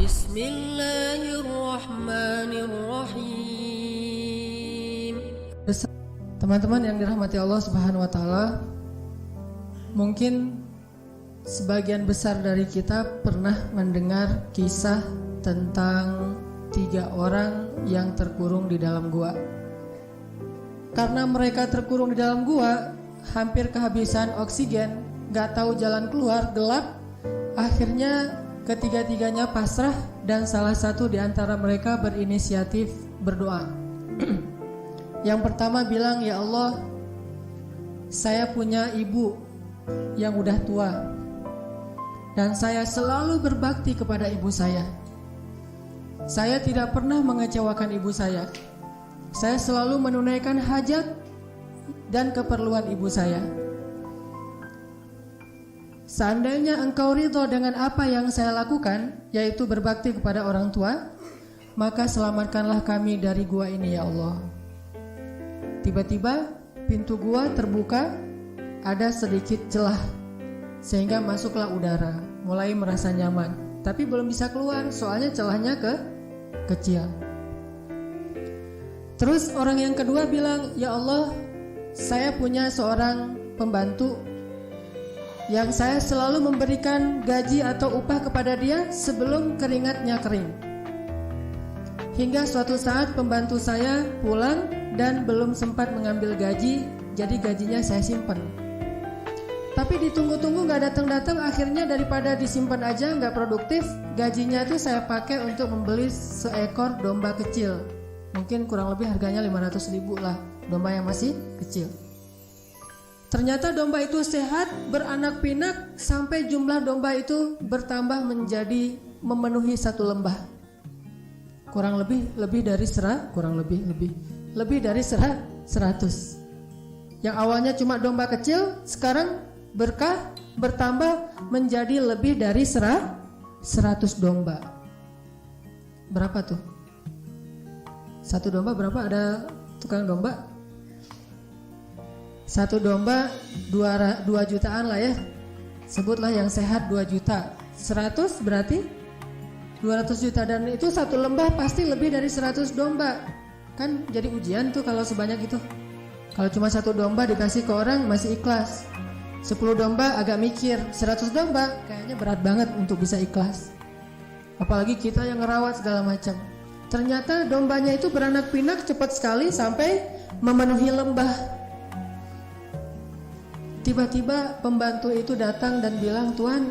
Bismillahirrahmanirrahim. Teman-teman yang dirahmati Allah Subhanahu wa taala, mungkin sebagian besar dari kita pernah mendengar kisah tentang 3 orang yang terkurung di dalam gua. Karena mereka terkurung di dalam gua, hampir kehabisan oksigen, gak tahu jalan keluar, gelap. Akhirnya ketiga-tiganya pasrah dan salah satu di antara mereka berinisiatif berdoa. Yang pertama bilang, "Ya Allah, saya punya ibu yang udah tua dan saya selalu berbakti kepada ibu saya. Saya tidak pernah mengecewakan ibu saya. Saya selalu menunaikan hajat dan keperluan ibu saya. Seandainya engkau ridho dengan apa yang saya lakukan, yaitu berbakti kepada orang tua, maka selamatkanlah kami dari gua ini ya Allah." Tiba-tiba pintu gua terbuka, ada sedikit celah, sehingga masuklah udara. Mulai merasa nyaman, tapi belum bisa keluar, soalnya celahnya kecil. Terus orang yang kedua bilang, "Ya Allah, saya punya seorang pembantu yang saya selalu memberikan gaji atau upah kepada dia sebelum keringatnya kering. Hingga suatu saat pembantu saya pulang dan belum sempat mengambil gaji, jadi gajinya saya simpan. Tapi ditunggu-tunggu gak datang-datang, akhirnya daripada disimpan aja gak produktif, gajinya itu saya pakai untuk membeli seekor domba kecil. Mungkin kurang lebih harganya 500.000 lah, domba yang masih kecil. Ternyata domba itu sehat, beranak pinak, sampai jumlah domba itu bertambah menjadi memenuhi 1 lembah. Kurang lebih dari 100. Yang awalnya cuma domba kecil, sekarang berkah bertambah menjadi lebih dari 100 domba. Berapa tuh? 1 domba berapa? Ada tukang domba? 1 domba 2 jutaan lah ya. Sebutlah yang sehat 2 juta. 100 berarti 200 juta, dan itu 1 lembah pasti lebih dari 100 domba. Kan jadi ujian tuh kalau sebanyak itu. Kalau cuma 1 domba dikasih ke orang masih ikhlas. 10 domba agak mikir, 100 domba kayaknya berat banget untuk bisa ikhlas. Apalagi kita yang ngerawat segala macam. Ternyata dombanya itu beranak pinak cepat sekali sampai memenuhi lembah. Tiba-tiba pembantu itu datang dan bilang, "Tuan,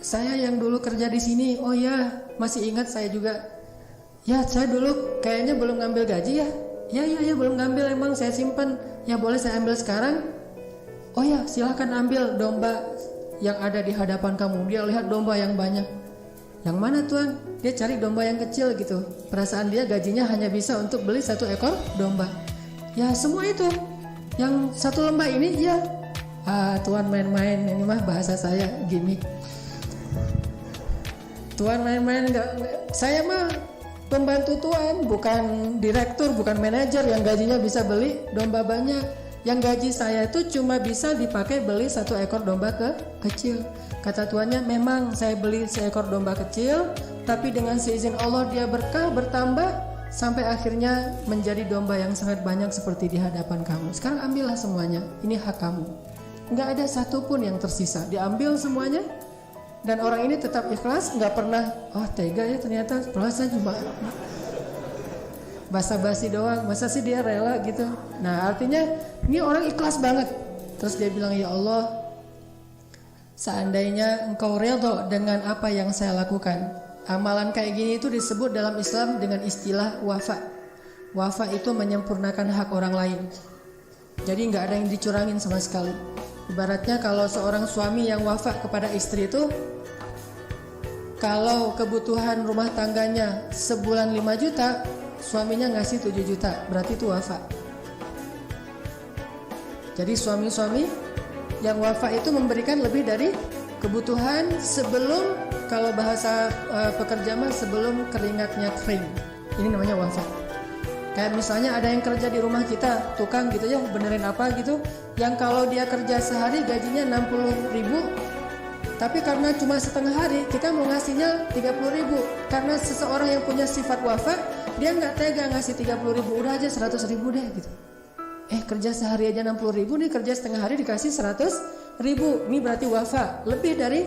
saya yang dulu kerja di sini." "Oh ya, masih ingat saya juga." "Ya, saya dulu kayaknya belum ngambil gaji ya." Ya, belum ngambil, emang saya simpan." "Ya boleh saya ambil sekarang?" "Oh ya, silahkan ambil domba yang ada di hadapan kamu." Dia lihat domba yang banyak. "Yang mana Tuan?" Dia cari domba yang kecil gitu. Perasaan dia gajinya hanya bisa untuk beli 1 ekor domba. "Ya semua itu, yang 1 lembah ini." "Ya." "Tuan main-main, ini mah bahasa saya gimmick. Tuan main-main, enggak, saya mah pembantu Tuan, bukan direktur, bukan manajer yang gajinya bisa beli domba banyak. Yang gaji saya itu cuma bisa dipakai beli 1 ekor domba kecil." Kata tuannya, "Memang saya beli seekor domba kecil, tapi dengan seizin Allah dia berkah bertambah sampai akhirnya menjadi domba yang sangat banyak seperti di hadapan kamu. Sekarang ambillah semuanya, ini hak kamu." Nggak ada satupun yang tersisa, diambil semuanya. Dan orang ini tetap ikhlas, nggak pernah, "Oh tega ya ternyata, saya cuma basa-basi doang, masa sih dia rela gitu." Nah artinya ini orang ikhlas banget. Terus dia bilang, "Ya Allah, seandainya engkau redha dengan apa yang saya lakukan." Amalan kayak gini itu disebut dalam Islam dengan istilah wafa. Wafa itu menyempurnakan hak orang lain. Jadi nggak ada yang dicurangin sama sekali. Ibaratnya kalau seorang suami yang wafa kepada istri itu, kalau kebutuhan rumah tangganya sebulan 5 juta, suaminya ngasih 7 juta, berarti itu wafa. Jadi suami-suami yang wafa itu memberikan lebih dari kebutuhan sebelum, kalau bahasa pekerja mah, sebelum keringatnya kering. Ini namanya wafa. Kayak misalnya ada yang kerja di rumah kita, tukang gitu ya, benerin apa gitu, yang kalau dia kerja sehari gajinya 60.000, Tapi karena cuma setengah hari, kita mau ngasihnya 30.000. Karena seseorang yang punya sifat wafa, dia nggak tega ngasih 30.000, udah aja 100.000 deh gitu. Kerja sehari aja 60.000 nih, kerja setengah hari dikasih 100.000. Ini berarti wafa, lebih dari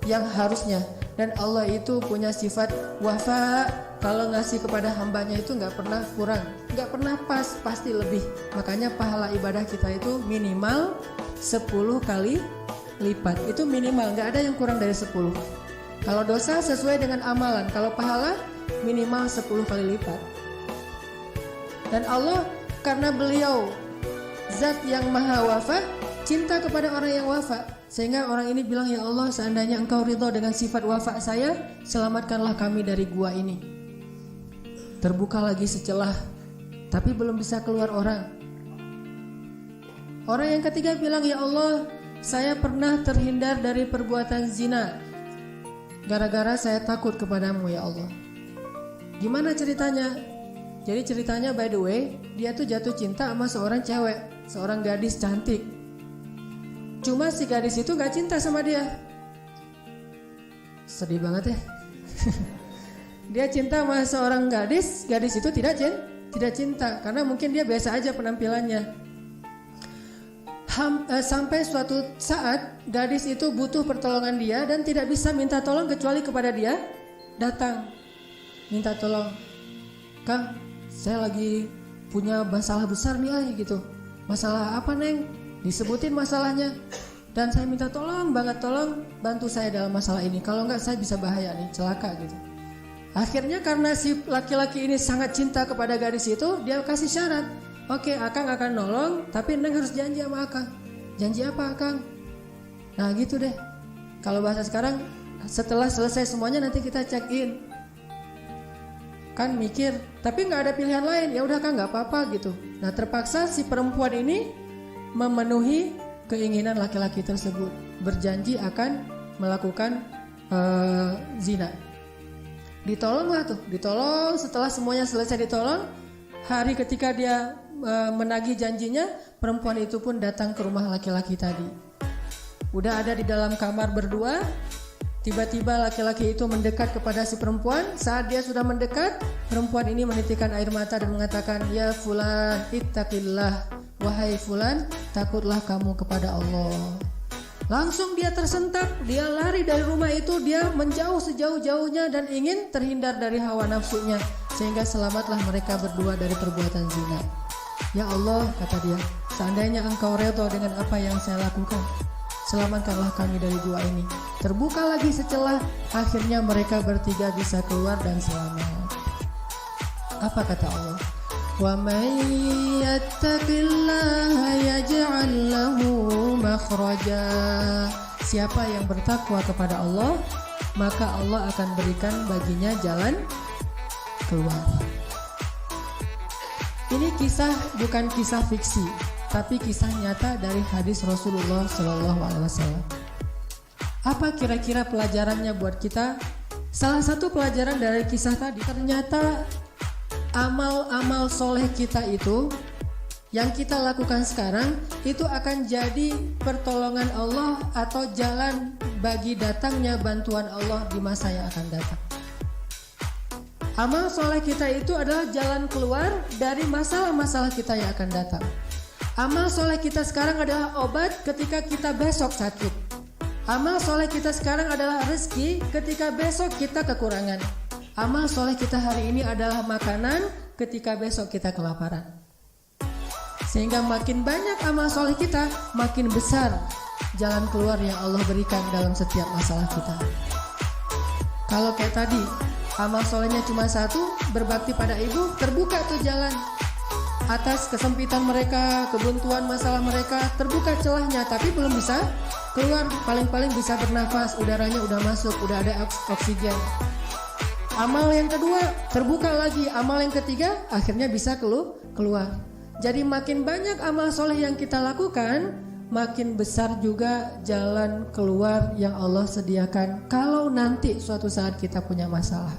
yang harusnya. Dan Allah itu punya sifat wafa. Kalau ngasih kepada hambanya itu nggak pernah kurang, nggak pernah pas, pasti lebih. Makanya pahala ibadah kita itu minimal 10 kali lipat. Itu minimal, nggak ada yang kurang dari 10. Kalau dosa sesuai dengan amalan, kalau pahala minimal 10 kali lipat. Dan Allah karena beliau zat yang maha wafa, cinta kepada orang yang wafa. Sehingga orang ini bilang, ya Allah, seandainya engkau ridho dengan sifat wafa saya, selamatkanlah kami dari gua ini. Terbuka lagi secelah, tapi belum bisa keluar orang. Orang yang ketiga bilang, ya Allah, saya pernah terhindar dari perbuatan zina gara-gara saya takut kepadamu ya Allah. Gimana ceritanya? Jadi ceritanya, by the way, dia tuh jatuh cinta sama seorang cewek, seorang gadis cantik. Cuma si gadis itu gak cinta sama dia. Sedih banget ya. Dia cinta sama seorang gadis itu tidak cinta karena mungkin dia biasa aja penampilannya. Sampai suatu saat gadis itu butuh pertolongan dia dan tidak bisa minta tolong kecuali kepada dia. Datang minta tolong, Kang, saya lagi punya masalah besar nih gitu. Masalah apa Neng? Disebutin masalahnya. Dan saya minta tolong banget, tolong bantu saya dalam masalah ini. Kalau enggak saya bisa bahaya nih, celaka gitu. Akhirnya karena si laki-laki ini sangat cinta kepada gadis itu, dia kasih syarat. Oke, Akang akan nolong, tapi Neng harus janji sama Akang. Janji apa Akang? Nah gitu deh. Kalau bahasa sekarang, setelah selesai semuanya nanti kita check in. Kan mikir, tapi gak ada pilihan lain. Ya udah Kang, gak apa-apa gitu. Nah terpaksa si perempuan ini memenuhi keinginan laki-laki tersebut. Berjanji akan melakukan zina. Ditolong lah tuh. Ditolong, setelah semuanya selesai ditolong. Hari ketika dia menagih janjinya, perempuan itu pun datang ke rumah laki-laki tadi. Udah ada di dalam kamar berdua. Tiba-tiba laki-laki itu mendekat kepada si perempuan. Saat dia sudah mendekat, perempuan ini menitikkan air mata dan mengatakan, ya fulan, ittaqillah. Wahai fulan, takutlah kamu kepada Allah. Langsung dia tersentak, dia lari dari rumah itu, dia menjauh sejauh-jauhnya dan ingin terhindar dari hawa nafsunya. Sehingga selamatlah mereka berdua dari perbuatan zina. Ya Allah, kata dia, seandainya engkau redha dengan apa yang saya lakukan, selamatkanlah kami dari dua ini. Terbuka lagi secelah, akhirnya mereka bertiga bisa keluar dan selamat. Apa kata Allah? Wa may yattaqillaha yaj'al lahu makhraja. Siapa yang bertakwa kepada Allah, maka Allah akan berikan baginya jalan keluar. Ini kisah bukan kisah fiksi, tapi kisah nyata dari hadis Rasulullah SAW. Apa kira-kira pelajarannya buat kita? Salah satu pelajaran dari kisah tadi, ternyata amal-amal soleh kita itu yang kita lakukan sekarang itu akan jadi pertolongan Allah atau jalan bagi datangnya bantuan Allah di masa yang akan datang. Amal soleh kita itu adalah jalan keluar dari masalah-masalah kita yang akan datang. Amal soleh kita sekarang adalah obat ketika kita besok sakit. Amal soleh kita sekarang adalah rezeki ketika besok kita kekurangan. Amal soleh kita hari ini adalah makanan ketika besok kita kelaparan. Sehingga makin banyak amal soleh kita, makin besar jalan keluar yang Allah berikan dalam setiap masalah kita. Kalau kayak tadi, amal solehnya cuma satu, berbakti pada ibu, terbuka tuh jalan. Atas kesempitan mereka, kebuntuan masalah mereka, terbuka celahnya, tapi belum bisa keluar. Paling-paling bisa bernafas, udaranya udah masuk, udah ada oksigen. Amal yang kedua, terbuka lagi. Amal yang ketiga, akhirnya bisa keluar. Jadi makin banyak amal soleh yang kita lakukan, makin besar juga jalan keluar yang Allah sediakan kalau nanti suatu saat kita punya masalah.